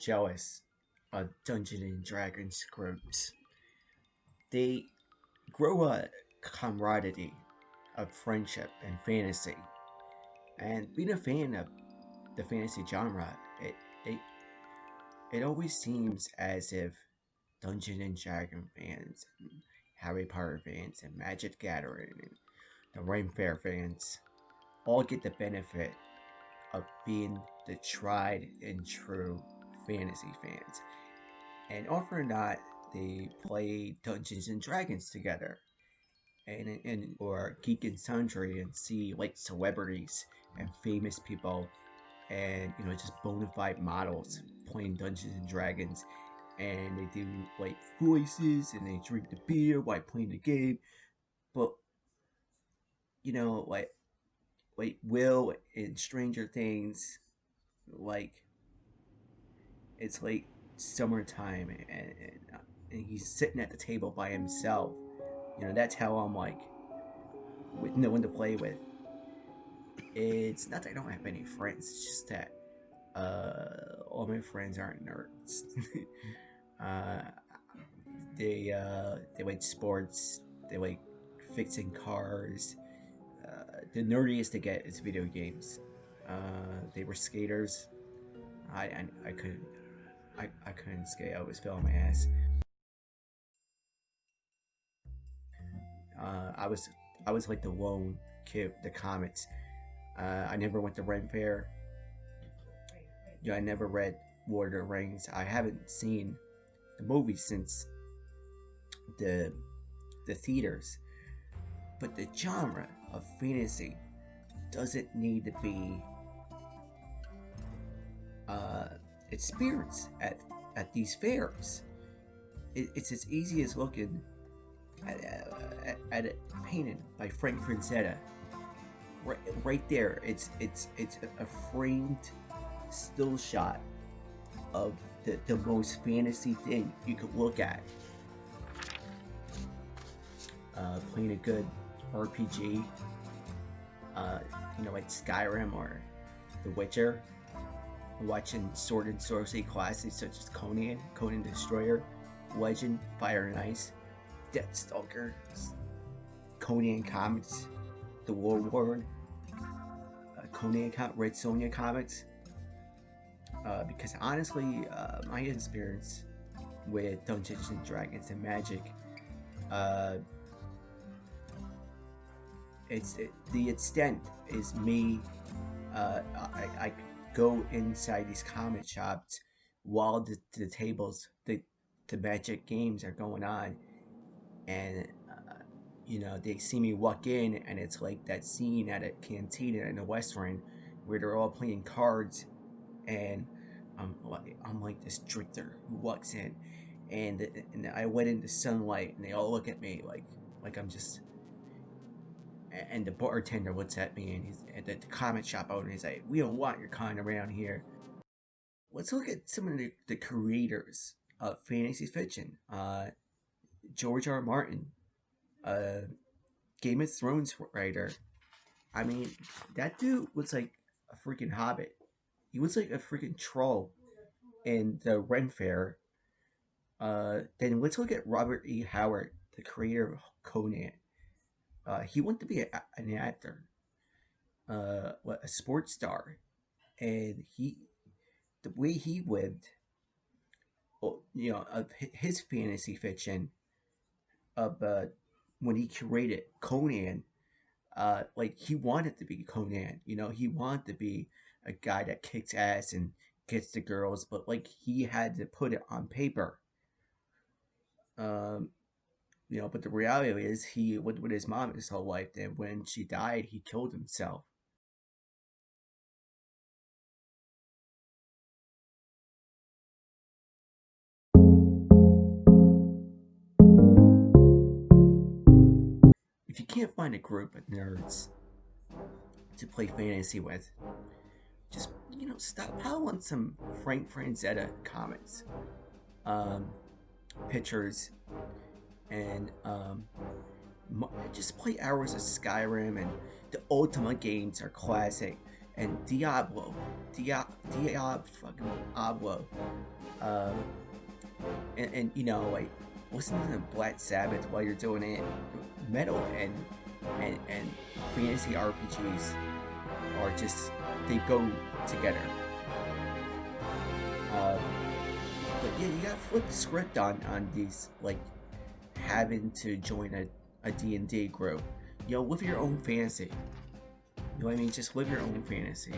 jealous of Dungeons and Dragons groups. They grow a camaraderie of friendship and fantasy. And being a fan of the fantasy genre, it, it always seems as if Dungeons and Dragon fans, and Harry Potter fans, and Magic Gathering, and the Rain Fair fans all get the benefit of being the tried and true fantasy fans. And often or not, they play Dungeons and Dragons together, and or Geek and Sundry, and see like celebrities and famous people, and just bona fide models playing Dungeons and Dragons, and they do like voices and they drink the beer while playing the game. But like Will in Stranger Things, like it's like summertime, and he's sitting at the table by himself. That's how I'm like with no one to play with. It's not that I don't have any friends. It's just that all my friends aren't nerds. uh, they like sports. They like fixing cars. The nerdiest to get is video games. They were skaters. I couldn't I couldn't skate. I always fell on my ass. I was like the lone kid with the comics. I never went to Ren Fair. I never read Lord of the Rings. I haven't seen the movie since the the theaters. But the genre of fantasy doesn't need to be uh, experienced at these fairs. It's as easy as looking at it painted by Frank Frazetta. Right there, it's a framed still shot of the most fantasy thing you could look at. Playing a good RPG, like Skyrim or The Witcher, watching sword and sorcery classics such as Conan Destroyer, Legend, Fire and Ice, Deathstalker, Conan comics, The Warlord, Red Sonja comics. Because honestly, my experience with Dungeons and Dragons and Magic, uh, the extent is me. I go inside these comic shops while the tables, the Magic games are going on, and they see me walk in, and it's like that scene at a cantina in a western where they're all playing cards, and I'm like this drifter who walks in, and I went into sunlight, and they all look at me like I'm just. And the bartender looks at me, and he's at the comic shop owner. He's like, "We don't want your kind around here." Let's look at some of the creators of fantasy fiction. George R. R. Martin, uh, Game of Thrones writer. I mean, that dude was like a freaking hobbit. He was like a freaking troll in the Ren Fair. Then let's look at Robert E. Howard, the creator of Conan. He wanted to be an actor, a sports star, and the way he lived, of his fantasy fiction of when he created Conan, like he wanted to be Conan. He wanted to be a guy that kicks ass and gets the girls, but like he had to put it on paper. Um, but the reality is he lived with his mom his whole life. And when she died, he killed himself. If you can't find a group of nerds to play fantasy with, just stop piling some Frank Franzetta comics, um, pictures, and just play hours of Skyrim. And the Ultima games are classic. and Diablo, fucking Ablo, um, and you know, like listening to Black Sabbath while you're doing it, metal and fantasy RPGs are just, they go together. Uh, but yeah, you gotta flip the script on these, like having to join a D&D group. You know, live your own fantasy. You know what I mean? Just live your own fantasy.